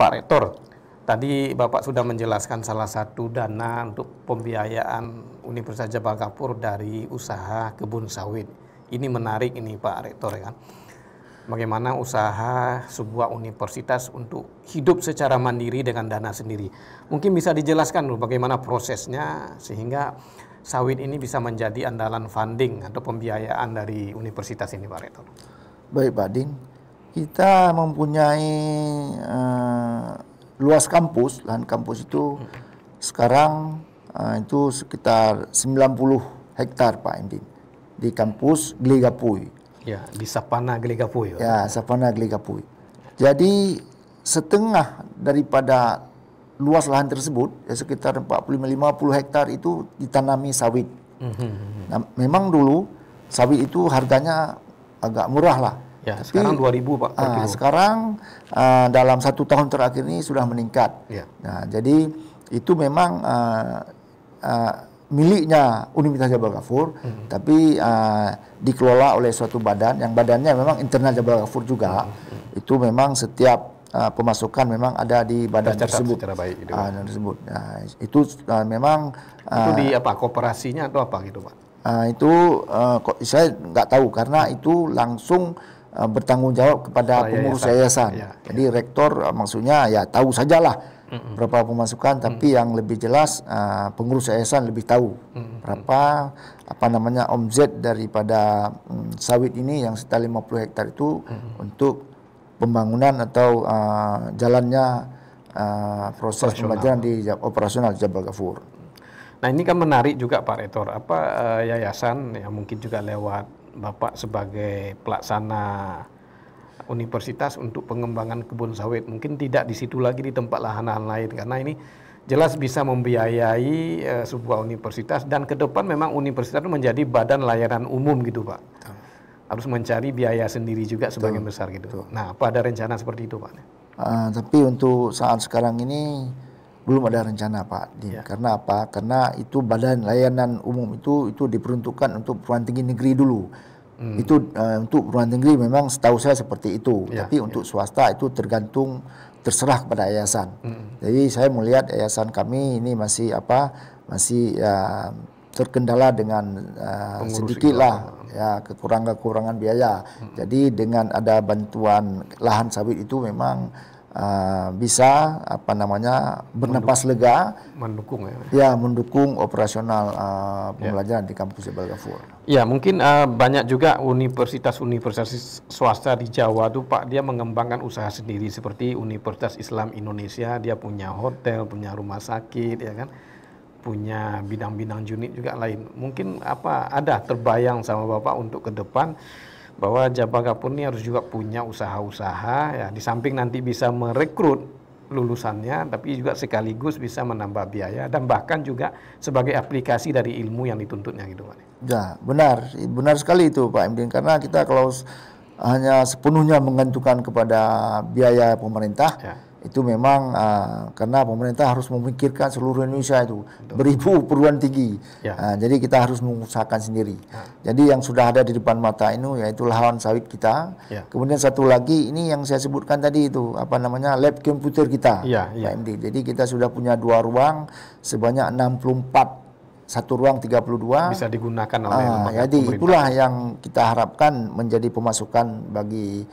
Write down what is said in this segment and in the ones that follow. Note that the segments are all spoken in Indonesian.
Pak Rektor, tadi Bapak sudah menjelaskan salah satu dana untuk pembiayaan Universitas Jabal Kapur dari usaha kebun sawit. Ini menarik ini Pak Rektor ya kan. Bagaimana usaha sebuah universitas untuk hidup secara mandiri dengan dana sendiri. Mungkin bisa dijelaskan dulu bagaimana prosesnya sehingga sawit ini bisa menjadi andalan funding atau pembiayaan dari universitas ini Pak Rektor. Baik Pak Din, kita mempunyai luas kampus, lahan kampus itu sekarang itu sekitar 90 hektar Pak Indin di kampus Gligapui. Ya, di Sapana Gligapui. Ya, Sapana Gligapui. Jadi setengah daripada luas lahan tersebut, ya sekitar 45-50 hektar itu ditanami sawit. Nah, memang dulu sawit itu harganya agak murah lah. Ya, tapi sekarang 2.000 Pak per kilo. Sekarang dalam 1 tahun terakhir ini sudah meningkat. Ya. Nah, jadi itu memang miliknya Universitas Jabal Kapur, tapi dikelola oleh suatu badan, yang badannya memang internal Jabal Kapur juga. Itu memang setiap pemasukan memang ada di badan tersebut. Secara baik, gitu. Tersebut. Nah, itu memang itu di apa? Kooperasinya atau apa gitu Pak? Saya nggak tahu karena itu langsung bertanggung jawab kepada pengurus yayasan. Jadi rektor maksudnya ya tahu sajalah berapa pemasukan, tapi yang lebih jelas pengurus yayasan lebih tahu berapa omzet daripada sawit ini yang sekitar 50 hektar itu untuk pembangunan atau jalannya proses pembelajaran di operasional Jabal Kapur. Nah, ini kan menarik juga Pak Rektor, yayasan yang mungkin juga lewat Bapak sebagai pelaksana universitas untuk pengembangan kebun sawit, mungkin tidak di situ lagi di tempat lahan-lahan lain, karena ini jelas bisa membiayai sebuah universitas, dan ke depan memang universitas itu menjadi badan layanan umum gitu Pak. Harus mencari biaya sendiri juga sebagian besar gitu. Nah, apa ada rencana seperti itu Pak? Tapi untuk saat sekarang ini belum ada rencana Pak Din. Karena apa? Karena itu badan layanan umum itu diperuntukkan untuk perguruan tinggi negeri dulu. Itu untuk perguruan tinggi memang setahu saya seperti itu. Tapi untuk swasta itu terserah kepada yayasan. Jadi saya melihat yayasan kami ini masih terkendala dengan sedikit lah ya kekurangan biaya. Jadi dengan ada bantuan lahan sawit itu memang bisa bernapas lega, mendukung operasional pembelajaran di kampus Jabal Kapur. Ya, mungkin banyak juga universitas swasta di Jawa tuh Pak, dia mengembangkan usaha sendiri seperti Universitas Islam Indonesia, dia punya hotel, punya rumah sakit, ya kan, punya bidang-bidang unit juga lain. Mungkin ada terbayang sama Bapak untuk ke depan bahwa Jabal Kapur ini harus juga punya usaha-usaha ya, di samping nanti bisa merekrut lulusannya, tapi juga sekaligus bisa menambah biaya dan bahkan juga sebagai aplikasi dari ilmu yang dituntutnya gitu Pak. Ya, benar sekali itu Pak Imdin, karena kita kalau hanya sepenuhnya menggantungkan kepada biaya pemerintah, itu memang karena pemerintah harus memikirkan seluruh Indonesia itu beribu perguruan tinggi. Jadi kita harus mengusahakan sendiri. Jadi yang sudah ada di depan mata ini yaitu lahan sawit kita. Kemudian satu lagi ini yang saya sebutkan tadi itu lab komputer kita, Pak MD. Jadi kita sudah punya 2 ruang sebanyak 64. 1 ruang 32 bisa digunakan oleh lembaga jadi pemerintah. Itulah yang kita harapkan menjadi pemasukan bagi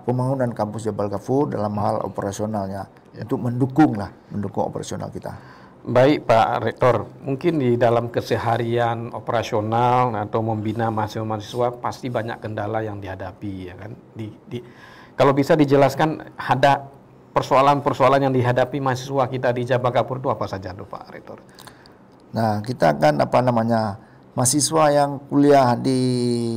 pembangunan kampus Jabal Kapur dalam hal operasionalnya, untuk mendukung operasional kita. Baik Pak Rektor, mungkin di dalam keseharian operasional atau membina mahasiswa-mahasiswa pasti banyak kendala yang dihadapi ya kan. Kalau bisa dijelaskan ada persoalan-persoalan yang dihadapi mahasiswa kita di Jabal Kapur itu apa saja tuh Pak Rektor? Nah, kita kan mahasiswa yang kuliah di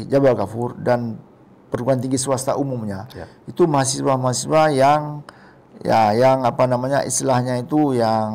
Jabal Kapur dan perguruan tinggi swasta umumnya, itu mahasiswa-mahasiswa yang istilahnya itu yang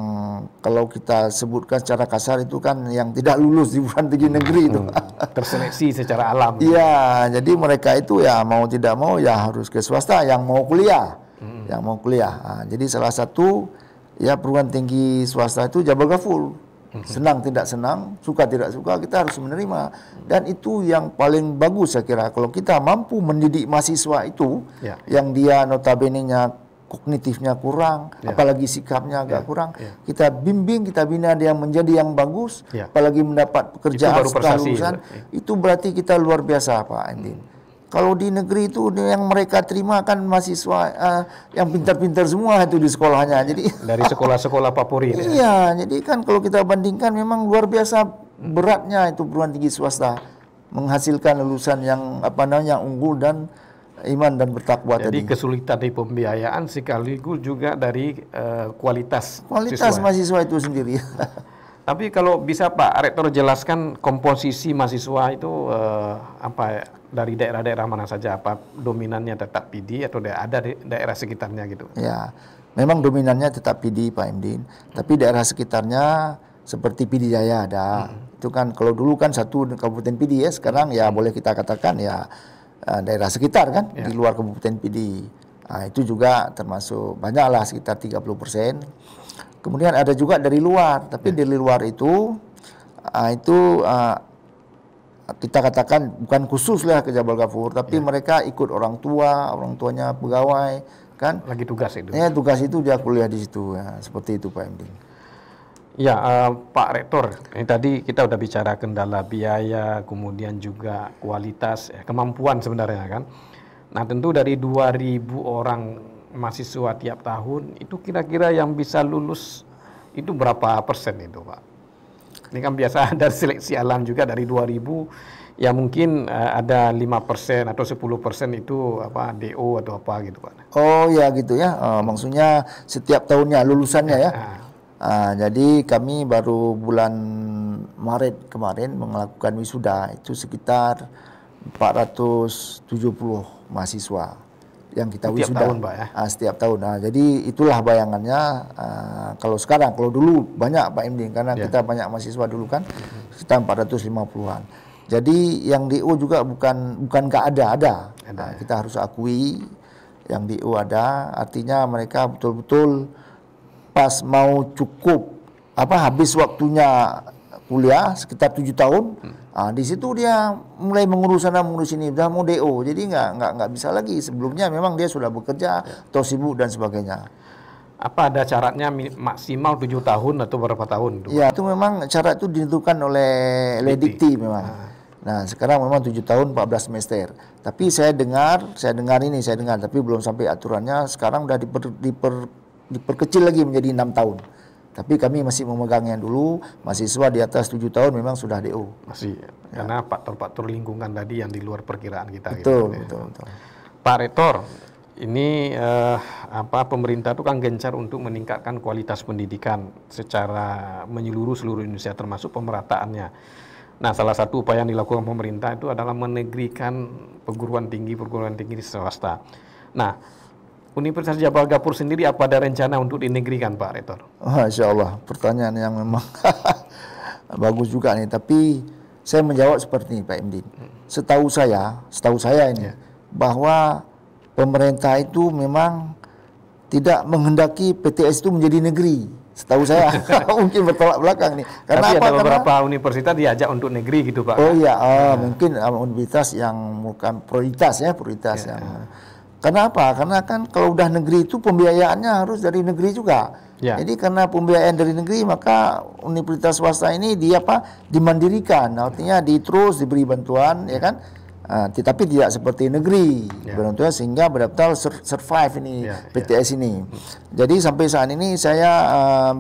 kalau kita sebutkan secara kasar itu kan yang tidak lulus di perguruan tinggi negeri itu. Terseleksi secara alam. Iya, jadi mereka itu ya mau tidak mau ya harus ke swasta yang mau kuliah. Nah, jadi salah satu perguruan tinggi swasta itu Jabal Kapur. Senang tidak senang, suka tidak suka, kita harus menerima. Dan itu yang paling bagus saya kira, kalau kita mampu mendidik mahasiswa itu yang dia notabene-nya kognitifnya kurang, apalagi sikapnya agak kurang, kita bimbing, kita bina dia menjadi yang bagus, apalagi mendapat pekerjaan setelah lulusan, itu berarti kita luar biasa Pak Endin. Kalau di negeri itu yang mereka terima kan mahasiswa yang pintar-pintar semua itu di sekolahnya. Jadi dari sekolah-sekolah favorit. Iya, jadi kan kalau kita bandingkan memang luar biasa beratnya itu perguruan tinggi swasta menghasilkan lulusan yang unggul dan iman dan bertakwa tadi. Jadi kesulitan di pembiayaan sekaligus juga dari kualitas mahasiswa itu sendiri. Tapi kalau bisa Pak Rektor jelaskan komposisi mahasiswa itu dari daerah-daerah mana saja, apa dominannya tetap PD atau ada di daerah sekitarnya gitu? Ya, memang dominannya tetap PD Pak Emdin, tapi daerah sekitarnya seperti PD Jaya ada. Itu kan kalau dulu kan satu kabupaten PD ya, sekarang ya boleh kita katakan ya daerah sekitar kan di luar kabupaten PD. Nah, itu juga termasuk banyaklah sekitar 30%. Kemudian ada juga dari luar, tapi dari luar itu kita katakan bukan khusus lah ke Jabal Ghafur, tapi mereka ikut orang tuanya pegawai kan. Lagi tugas itu. Ya, tugas itu dia kuliah di situ ya, seperti itu Pak Emdin. Ya, Pak Rektor, ini tadi kita udah bicara kendala biaya, kemudian juga kualitas, kemampuan sebenarnya kan. Nah, tentu dari 2.000 orang mahasiswa tiap tahun, itu kira-kira yang bisa lulus itu berapa persen itu, Pak? Ini kan biasa ada seleksi alam juga dari 2.000, ya mungkin ada 5% atau 10% itu DO atau apa gitu, Pak. Oh ya gitu ya, maksudnya setiap tahunnya lulusannya ya. Jadi kami baru bulan Maret kemarin melakukan wisuda, itu sekitar 470 mahasiswa yang kita setiap wisuda. Tahun, Pak, ya? Setiap tahun. Jadi itulah bayangannya. Kalau sekarang, kalau dulu banyak Pak Emdin, karena kita banyak mahasiswa dulu kan, sekitar 450-an. Jadi yang DO juga bukan nggak ada. Kita harus akui yang DO ada, artinya mereka betul-betul pas mau cukup habis waktunya kuliah sekitar 7 tahun, di situ dia mulai mengurus sana mengurus ini, udah mau DO, jadi nggak bisa lagi. Sebelumnya memang dia sudah bekerja atau sibuk dan sebagainya. Apa ada syaratnya maksimal 7 tahun atau berapa tahun? Ya, itu memang syarat itu ditentukan oleh Dikti memang. Nah, sekarang memang 7 tahun 14 semester. Tapi saya dengar, tapi belum sampai aturannya. Sekarang udah diperkecil lagi menjadi 6 tahun. Tapi kami masih memegangnya dulu, mahasiswa di atas 7 tahun memang sudah DO. Masih, karena faktor-faktor lingkungan tadi yang di luar perkiraan kita. Betul. Pak Rektor, ini pemerintah itu kan gencar untuk meningkatkan kualitas pendidikan secara menyeluruh seluruh Indonesia, termasuk pemerataannya. Nah, salah satu upaya yang dilakukan pemerintah itu adalah menegrikan perguruan tinggi swasta. Nah, Universitas Jabal Ghafur sendiri apa ada rencana untuk dinegrikan, Pak Rektor? Insya Allah, pertanyaan yang memang bagus juga nih. Tapi saya menjawab seperti ini, Pak Emdin. Setahu saya ini bahwa pemerintah itu memang tidak menghendaki PTS itu menjadi negeri. Setahu saya mungkin bertolak belakang nih. Tapi ada beberapa universitas diajak untuk negeri gitu, Pak. Oh iya, mungkin universitas yang bukan prioritas yang. Karena apa? Karena kan kalau udah negeri itu pembiayaannya harus dari negeri juga. Jadi karena pembiayaan dari negeri, maka universitas swasta ini dimandirikan. Artinya terus diberi bantuan, ya kan? Tetapi tidak seperti negeri, bantuan sehingga benar-benar survive ini PTS ini. Jadi sampai saat ini saya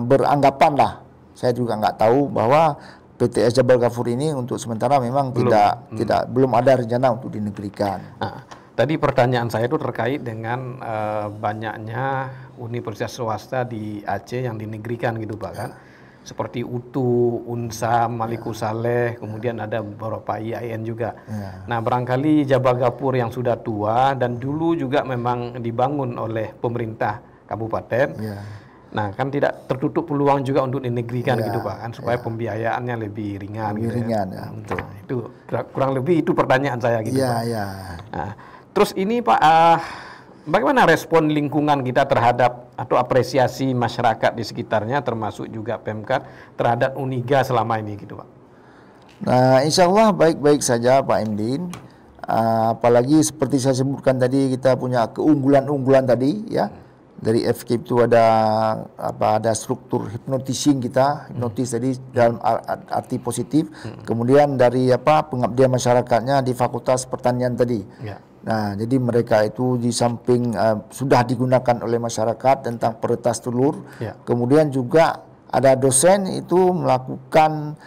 beranggapan lah. Saya juga nggak tahu bahwa PTS Jabal Ghafur ini untuk sementara memang belum ada rencana untuk dinegrikan. Tadi pertanyaan saya itu terkait dengan banyaknya universitas swasta di Aceh yang dinegrikan gitu, Pak, kan? Seperti UTU, UNSA, Malikus Saleh, kemudian ada beberapa IAIN juga. Nah, barangkali Jabal Ghafur yang sudah tua dan dulu juga memang dibangun oleh pemerintah kabupaten. Nah, kan tidak tertutup peluang juga untuk dinegrikan gitu, Pak, kan, supaya pembiayaannya lebih ringan. Betul. Itu kurang lebih itu pertanyaan saya gitu, Pak. Nah, terus ini, Pak, bagaimana respon lingkungan kita terhadap atau apresiasi masyarakat di sekitarnya, termasuk juga Pemkat terhadap Uniga selama ini gitu, Pak? Nah, insya Allah baik-baik saja, Pak Emdin. apalagi seperti saya sebutkan tadi, kita punya keunggulan-unggulan tadi ya. Dari FK itu ada struktur hypnotising kita, hipnotis tadi dalam arti positif. Kemudian dari pengabdian masyarakatnya di Fakultas Pertanian tadi. Ya. Nah, jadi mereka itu di samping sudah digunakan oleh masyarakat tentang prioritas telur. Ya. Kemudian juga ada dosen itu melakukan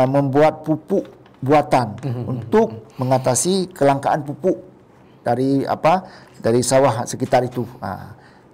membuat pupuk buatan untuk mengatasi kelangkaan pupuk dari sawah sekitar itu.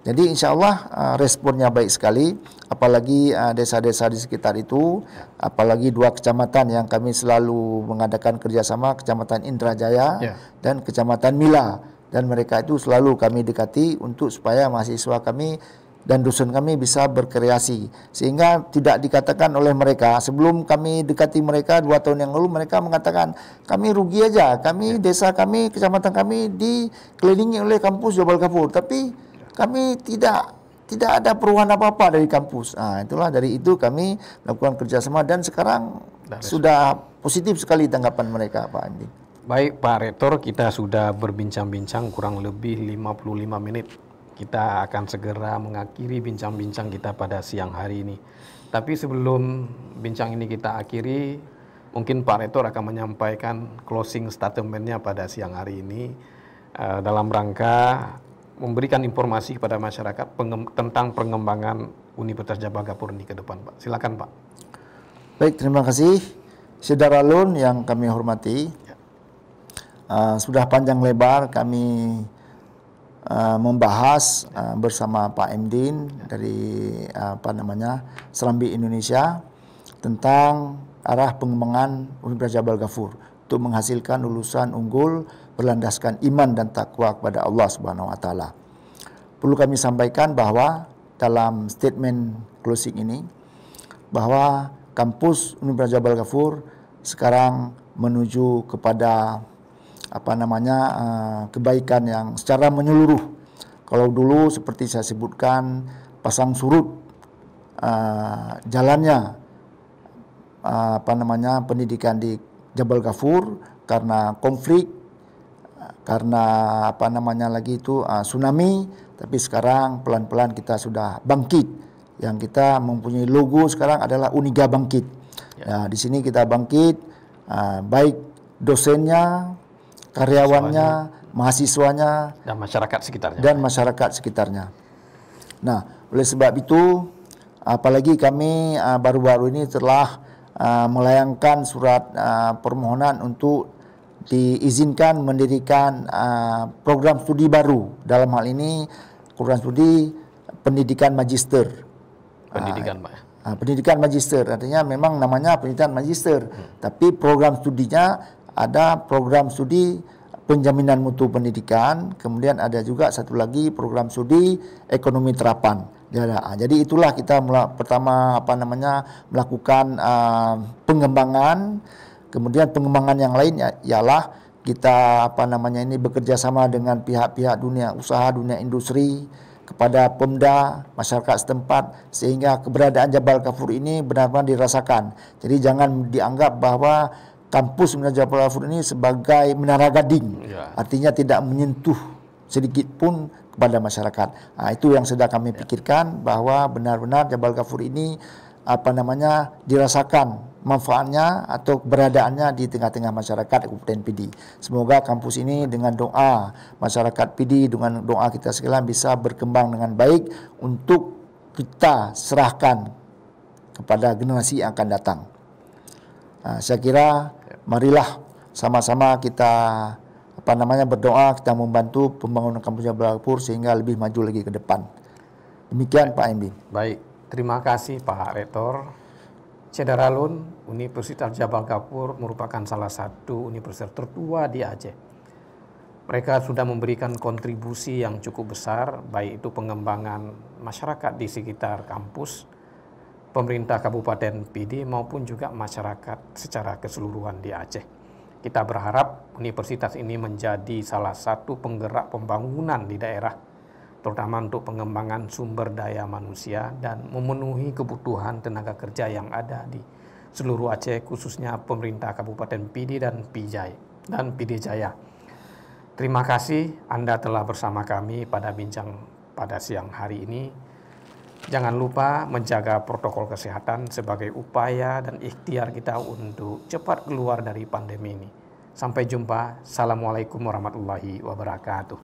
Jadi insya Allah responnya baik sekali, apalagi desa-desa di sekitar itu, apalagi 2 kecamatan yang kami selalu mengadakan kerjasama, Kecamatan Indrajaya dan Kecamatan Mila. Dan mereka itu selalu kami dekati untuk supaya mahasiswa kami dan dosen kami bisa berkreasi. Sehingga tidak dikatakan oleh mereka, sebelum kami dekati mereka 2 tahun yang lalu, mereka mengatakan, kami rugi aja, desa kami, kecamatan kami dikelilingi oleh kampus Jabal Kafur, tapi kami tidak ada perubahan apa-apa dari kampus. Itulah dari itu kami melakukan kerjasama dan sekarang sudah positif sekali tanggapan mereka, Pak Andi. Baik Pak Rektor, kita sudah berbincang-bincang kurang lebih 55 menit. Kita akan segera mengakhiri bincang-bincang kita pada siang hari ini. Tapi sebelum bincang ini kita akhiri, mungkin Pak Rektor akan menyampaikan closing statement-nya pada siang hari ini dalam rangka memberikan informasi kepada masyarakat tentang pengembangan Universitas Jabal Kafur ini ke depan, Pak. Silakan, Pak. Baik, terima kasih. Saudara Lun yang kami hormati, sudah panjang lebar kami membahas bersama Pak Emdin dari Serambi Indonesia tentang arah pengembangan Universitas Jabal Kafur untuk menghasilkan lulusan unggul berlandaskan iman dan takwa kepada Allah Subhanahu wa taala. Perlu kami sampaikan bahwa dalam statement closing ini bahwa kampus Universitas Jabal Kafur sekarang menuju kepada kebaikan yang secara menyeluruh. Kalau dulu seperti saya sebutkan pasang surut jalannya pendidikan di Jabal Kafur karena konflik, karena tsunami, tapi sekarang pelan-pelan kita sudah bangkit. Yang kita mempunyai logo sekarang adalah Uniga Bangkit. Ya, di sini kita bangkit, baik dosennya, karyawannya, mahasiswanya, dan masyarakat sekitarnya. Nah, oleh sebab itu, apalagi kami baru-baru ini telah melayangkan surat permohonan untuk diizinkan mendirikan program studi baru. Dalam hal ini program studi pendidikan magister. Pendidikan magister, artinya memang namanya pendidikan magister, tapi program studinya ada program studi penjaminan mutu pendidikan, kemudian ada juga satu lagi program studi ekonomi terapan. Jadi itulah kita pertama melakukan pengembangan. Kemudian pengembangan yang lain ialah kita bekerja sama dengan pihak-pihak dunia usaha, dunia industri, kepada Pemda, masyarakat setempat, sehingga keberadaan Jabal Kafur ini benar-benar dirasakan. Jadi jangan dianggap bahwa kampus Jabal Kafur ini sebagai menara gading, artinya tidak menyentuh sedikit pun kepada masyarakat. Itu yang sedang kami pikirkan, bahwa benar-benar Jabal Kafur ini dirasakan manfaatnya atau keberadaannya di tengah-tengah masyarakat Kabupaten Pidi. Semoga kampus ini dengan doa masyarakat Pidi, dengan doa kita sekalian bisa berkembang dengan baik untuk kita serahkan kepada generasi yang akan datang. Saya kira marilah sama-sama kita berdoa, kita membantu pembangunan kampus Jabal Kafur sehingga lebih maju lagi ke depan. Demikian Pak Emdin. Baik, terima kasih Pak Rektor. Cedaralun, Universitas Jabal Kafur merupakan salah satu universitas tertua di Aceh. Mereka sudah memberikan kontribusi yang cukup besar, baik itu pengembangan masyarakat di sekitar kampus, pemerintah Kabupaten Pidi, maupun juga masyarakat secara keseluruhan di Aceh. Kita berharap universitas ini menjadi salah satu penggerak pembangunan di daerah, terutama untuk pengembangan sumber daya manusia dan memenuhi kebutuhan tenaga kerja yang ada di seluruh Aceh, khususnya pemerintah Kabupaten Pidi dan Pidi Jaya. Terima kasih Anda telah bersama kami pada bincang pada siang hari ini. Jangan lupa menjaga protokol kesehatan sebagai upaya dan ikhtiar kita untuk cepat keluar dari pandemi ini. Sampai jumpa. Assalamualaikum warahmatullahi wabarakatuh.